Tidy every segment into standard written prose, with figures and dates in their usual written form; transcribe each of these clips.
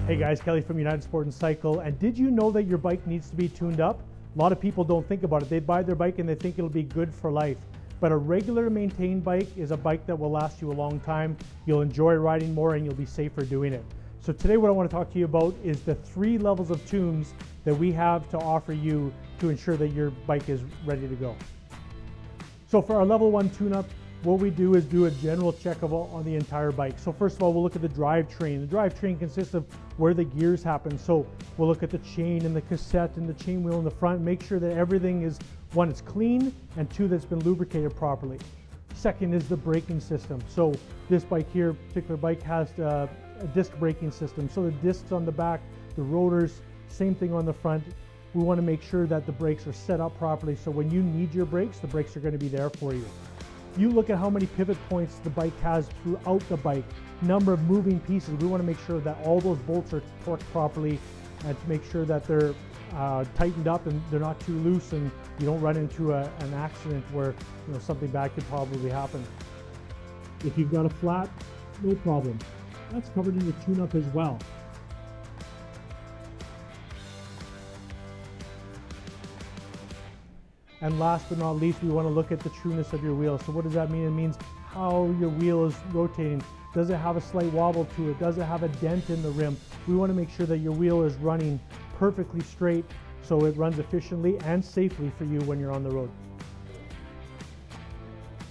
Hey guys, Kelly from United Sport and Cycle. And did you know that your bike needs to be tuned up? A lot of people don't think about it. They buy their bike and they think it'll be good for life. But a regular maintained bike is a bike that will last you a long time. You'll enjoy riding more and you'll be safer doing it. So today what I want to talk to you about is the 3 levels of tunes that we have to offer you to ensure that your bike is ready to go. So for our level 1 tune-up, what we do is do a general check on the entire bike. So first of all, we'll look at the drivetrain. The drivetrain consists of where the gears happen. So we'll look at the chain and the cassette and the chain wheel in the front, make sure that everything is, 1, it's clean, and 2, that's been lubricated properly. Second is the braking system. So this bike here, particular bike, has a disc braking system. So the discs on the back, the rotors, same thing on the front. We want to make sure that the brakes are set up properly, so when you need your brakes, the brakes are going to be there for you. You look at how many pivot points the bike has throughout the bike, number of moving pieces. We want to make sure that all those bolts are torqued properly and to make sure that they're tightened up and they're not too loose, and you don't run into an accident where something bad could probably happen. If you've got a flat, no problem. That's covered in the tune-up as well. And last but not least, we want to look at the trueness of your wheel. So what does that mean? It means how your wheel is rotating. Does it have a slight wobble to it? Does it have a dent in the rim? We want to make sure that your wheel is running perfectly straight so it runs efficiently and safely for you when you're on the road.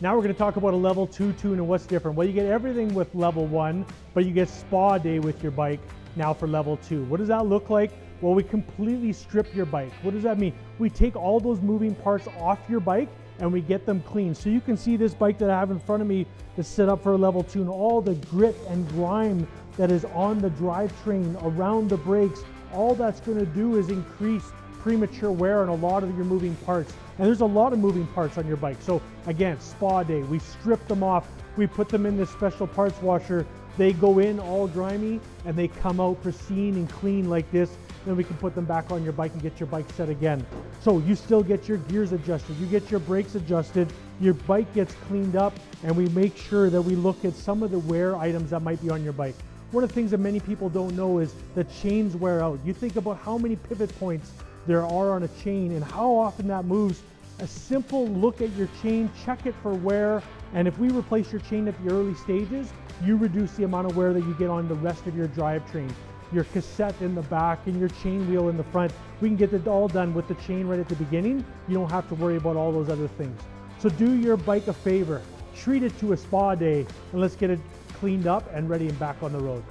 Now we're going to talk about a level 2 tune and what's different. Well, you get everything with level 1, but you get spa day with your bike now for level 2. What does that look like? Well, we completely strip your bike. What does that mean? We take all those moving parts off your bike and we get them clean. So you can see this bike that I have in front of me that's set up for a level 2, and all the grit and grime that is on the drivetrain, around the brakes, all that's going to do is increase premature wear on a lot of your moving parts. And there's a lot of moving parts on your bike. So again, spa day, we strip them off. We put them in this special parts washer. They go in all grimy and they come out pristine and clean like this. Then we can put them back on your bike and get your bike set again. So you still get your gears adjusted, you get your brakes adjusted, your bike gets cleaned up, and we make sure that we look at some of the wear items that might be on your bike. One of the things that many people don't know is the chains wear out. You think about how many pivot points there are on a chain and how often that moves. A simple look at your chain, check it for wear, and if we replace your chain at the early stages, you reduce the amount of wear that you get on the rest of your drivetrain. Your cassette in the back and your chain wheel in the front. We can get it all done with the chain right at the beginning. You don't have to worry about all those other things. So do your bike a favor, treat it to a spa day, and let's get it cleaned up and ready and back on the road.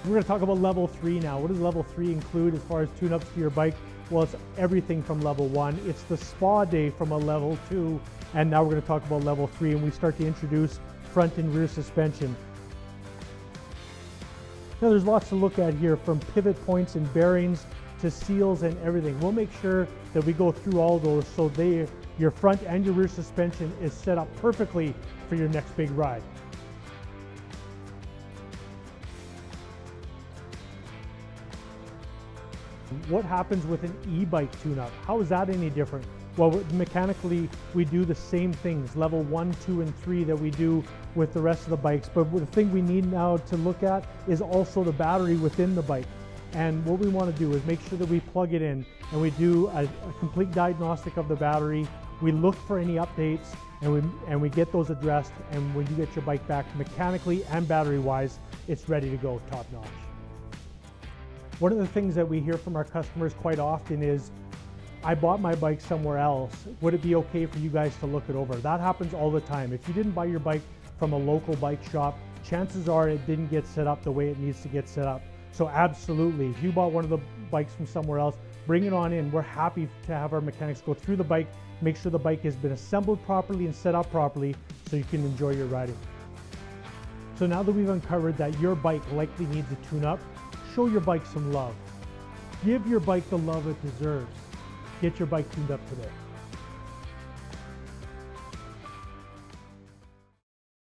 We're going to talk about level 3 now. What does level 3 include as far as tune-ups to your bike? Well, it's everything from level 1. It's the spa day from a level 2. And now we're going to talk about level 3, and we start to introduce front and rear suspension. Now there's lots to look at here, from pivot points and bearings to seals and everything. We'll make sure that we go through all those so your front and your rear suspension is set up perfectly for your next big ride. What happens with an e-bike tune-up? How is that any different? Well, mechanically, we do the same things, level 1, 2, and 3 that we do with the rest of the bikes. But the thing we need now to look at is also the battery within the bike. And what we want to do is make sure that we plug it in and we do a complete diagnostic of the battery. We look for any updates and we get those addressed. And when you get your bike back mechanically and battery-wise, it's ready to go top-notch. One of the things that we hear from our customers quite often is, I bought my bike somewhere else. Would it be okay for you guys to look it over? That happens all the time. If you didn't buy your bike from a local bike shop, chances are it didn't get set up the way it needs to get set up. So absolutely, if you bought one of the bikes from somewhere else, bring it on in. We're happy to have our mechanics go through the bike, make sure the bike has been assembled properly and set up properly so you can enjoy your riding. So now that we've uncovered that your bike likely needs a tune-up, show your bike some love. Give your bike the love it deserves. Get your bike tuned up today.